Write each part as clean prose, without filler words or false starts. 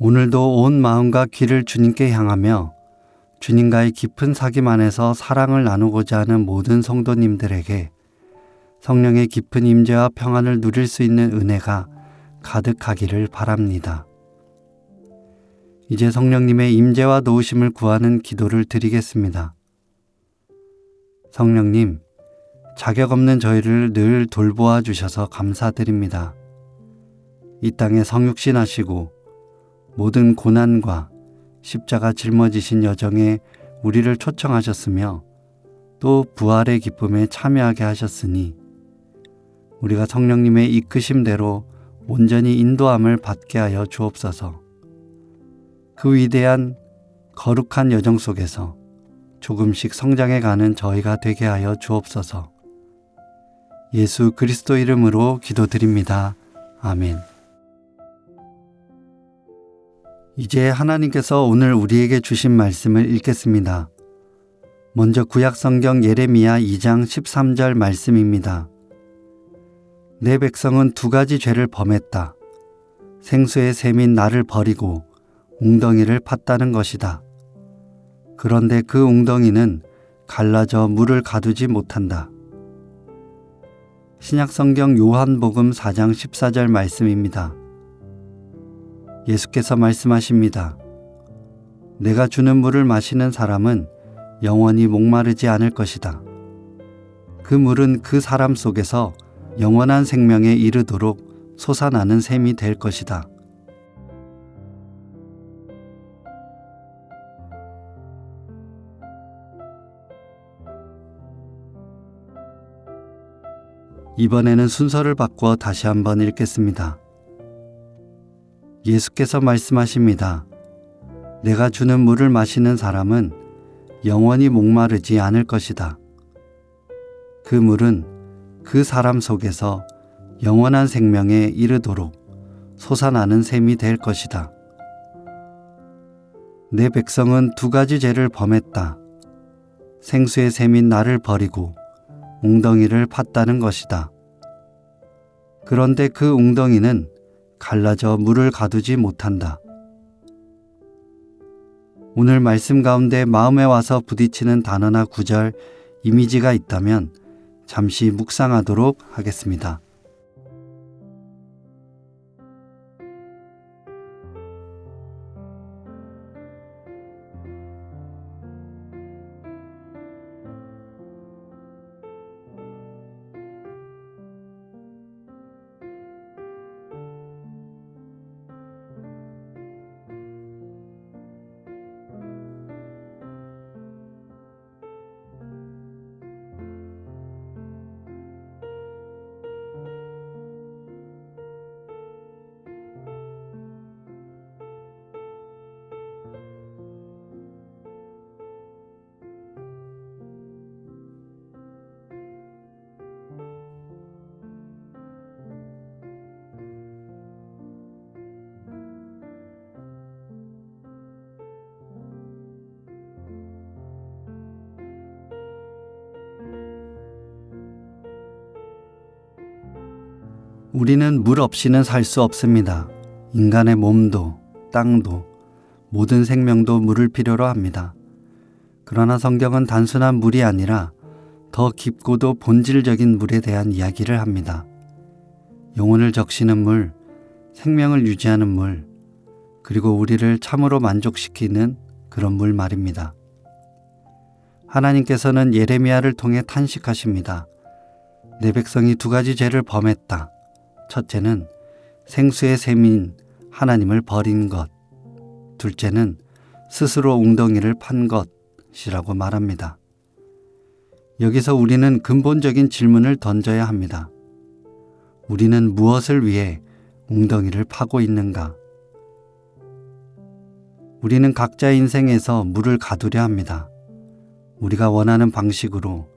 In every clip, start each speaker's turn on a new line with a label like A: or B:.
A: 오늘도 온 마음과 귀를 주님께 향하며 주님과의 깊은 사귐 안에서 사랑을 나누고자 하는 모든 성도님들에게 성령의 깊은 임재와 평안을 누릴 수 있는 은혜가 가득하기를 바랍니다. 이제 성령님의 임재와 도우심을 구하는 기도를 드리겠습니다. 성령님, 자격 없는 저희를 늘 돌보아 주셔서 감사드립니다. 이 땅에 성육신 하시고 모든 고난과 십자가 짊어지신 여정에 우리를 초청하셨으며 또 부활의 기쁨에 참여하게 하셨으니 우리가 성령님의 이끄심대로 온전히 인도함을 받게 하여 주옵소서. 그 위대한 거룩한 여정 속에서 조금씩 성장해 가는 저희가 되게 하여 주옵소서. 예수 그리스도 이름으로 기도드립니다. 아멘. 이제 하나님께서 오늘 우리에게 주신 말씀을 읽겠습니다. 먼저 구약성경 예레미야 2장 13절 말씀입니다. 내 백성은 두 가지 죄를 범했다. 생수의 샘인 나를 버리고 웅덩이를 팠다는 것이다. 그런데 그 웅덩이는 갈라져 물을 가두지 못한다. 신약성경 요한복음 4장 14절 말씀입니다. 예수께서 말씀하십니다. 내가 주는 물을 마시는 사람은 영원히 목마르지 않을 것이다. 그 물은 그 사람 속에서 영원한 생명에 이르도록 솟아나는 샘이 될 것이다. 이번에는 순서를 바꿔 다시 한번 읽겠습니다. 예수께서 말씀하십니다. 내가 주는 물을 마시는 사람은 영원히 목마르지 않을 것이다. 그 물은 그 사람 속에서 영원한 생명에 이르도록 솟아나는 샘이 될 것이다. 내 백성은 두 가지 죄를 범했다. 생수의 샘인 나를 버리고 웅덩이를 팠다는 것이다. 그런데 그 웅덩이는 갈라져 물을 가두지 못한다. 오늘 말씀 가운데 마음에 와서 부딪히는 단어나 구절, 이미지가 있다면 잠시 묵상하도록 하겠습니다. 우리는 물 없이는 살 수 없습니다. 인간의 몸도, 땅도, 모든 생명도 물을 필요로 합니다. 그러나 성경은 단순한 물이 아니라 더 깊고도 본질적인 물에 대한 이야기를 합니다. 영혼을 적시는 물, 생명을 유지하는 물, 그리고 우리를 참으로 만족시키는 그런 물 말입니다. 하나님께서는 예레미야를 통해 탄식하십니다. 내 백성이 두 가지 죄를 범했다. 첫째는 생수의 샘인 하나님을 버린 것, 둘째는 스스로 웅덩이를 판 것이라고 말합니다. 여기서 우리는 근본적인 질문을 던져야 합니다. 우리는 무엇을 위해 웅덩이를 파고 있는가? 우리는 각자의 인생에서 물을 가두려 합니다. 우리가 원하는 방식으로,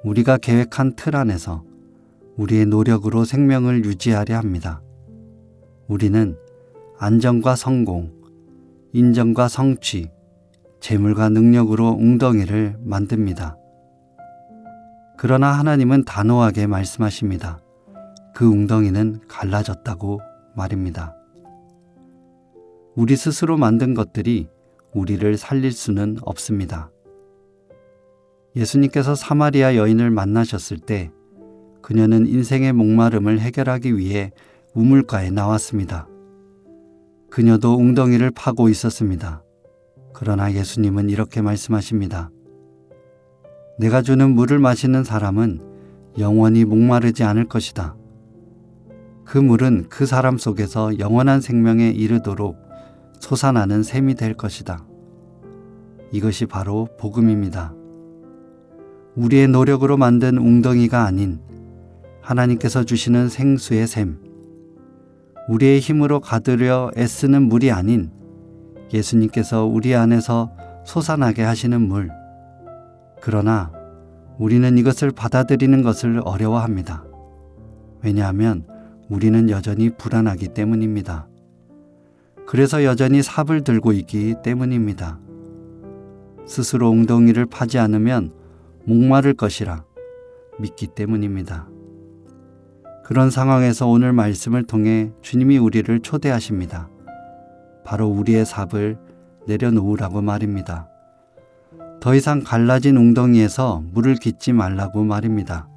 A: 우리가 계획한 틀 안에서 우리의 노력으로 생명을 유지하려 합니다. 우리는 안정과 성공, 인정과 성취, 재물과 능력으로 웅덩이를 만듭니다. 그러나 하나님은 단호하게 말씀하십니다. 그 웅덩이는 갈라졌다고 말입니다. 우리 스스로 만든 것들이 우리를 살릴 수는 없습니다. 예수님께서 사마리아 여인을 만나셨을 때 그녀는 인생의 목마름을 해결하기 위해 우물가에 나왔습니다. 그녀도 웅덩이를 파고 있었습니다. 그러나 예수님은 이렇게 말씀하십니다. 내가 주는 물을 마시는 사람은 영원히 목마르지 않을 것이다. 그 물은 그 사람 속에서 영원한 생명에 이르도록 솟아나는 샘이 될 것이다. 이것이 바로 복음입니다. 우리의 노력으로 만든 웅덩이가 아닌 하나님께서 주시는 생수의 샘, 우리의 힘으로 가두려 애쓰는 물이 아닌 예수님께서 우리 안에서 솟아나게 하시는 물. 그러나 우리는 이것을 받아들이는 것을 어려워합니다. 왜냐하면 우리는 여전히 불안하기 때문입니다. 그래서 여전히 삽을 들고 있기 때문입니다. 스스로 웅덩이를 파지 않으면 목마를 것이라 믿기 때문입니다. 그런 상황에서 오늘 말씀을 통해 주님이 우리를 초대하십니다. 바로 우리의 삽을 내려놓으라고 말입니다. 더 이상 갈라진 웅덩이에서 물을 깃지 말라고 말입니다.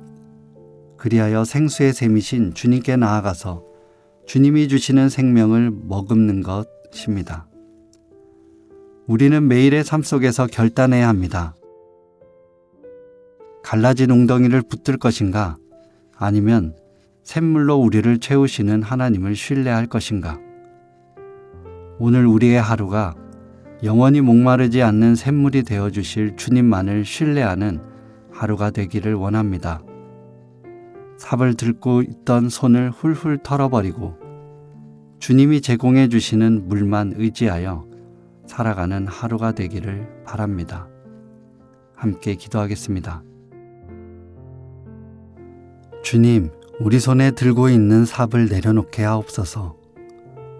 A: 그리하여 생수의 샘이신 주님께 나아가서 주님이 주시는 생명을 머금는 것입니다. 우리는 매일의 삶 속에서 결단해야 합니다. 갈라진 웅덩이를 붙들 것인가? 아니면 샘물로 우리를 채우시는 하나님을 신뢰할 것인가? 오늘 우리의 하루가 영원히 목마르지 않는 샘물이 되어주실 주님만을 신뢰하는 하루가 되기를 원합니다. 삽을 들고 있던 손을 훌훌 털어버리고 주님이 제공해 주시는 물만 의지하여 살아가는 하루가 되기를 바랍니다. 함께 기도하겠습니다. 주님, 우리 손에 들고 있는 삽을 내려놓게 하옵소서.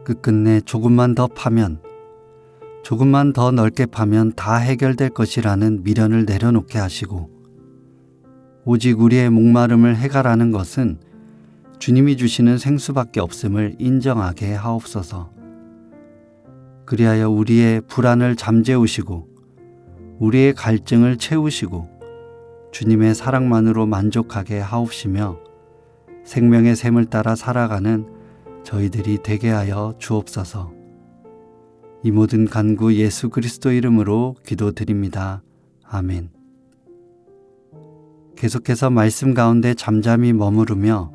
A: 끝끝내 조금만 더 파면, 조금만 더 넓게 파면 다 해결될 것이라는 미련을 내려놓게 하시고, 오직 우리의 목마름을 해결하는 것은 주님이 주시는 생수밖에 없음을 인정하게 하옵소서. 그리하여 우리의 불안을 잠재우시고 우리의 갈증을 채우시고 주님의 사랑만으로 만족하게 하옵시며 생명의 샘을 따라 살아가는 저희들이 되게 하여 주옵소서. 이 모든 간구 예수 그리스도 이름으로 기도드립니다. 아멘. 계속해서 말씀 가운데 잠잠히 머무르며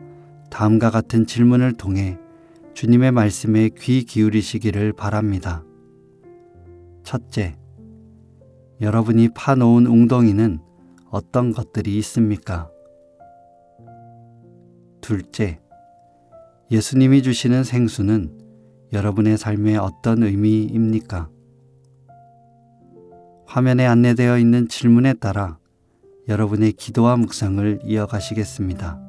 A: 다음과 같은 질문을 통해 주님의 말씀에 귀 기울이시기를 바랍니다. 첫째, 여러분이 파놓은 웅덩이는 어떤 것들이 있습니까? 둘째, 예수님이 주시는 생수는 여러분의 삶에 어떤 의미입니까? 화면에 안내되어 있는 질문에 따라 여러분의 기도와 묵상을 이어가시겠습니다.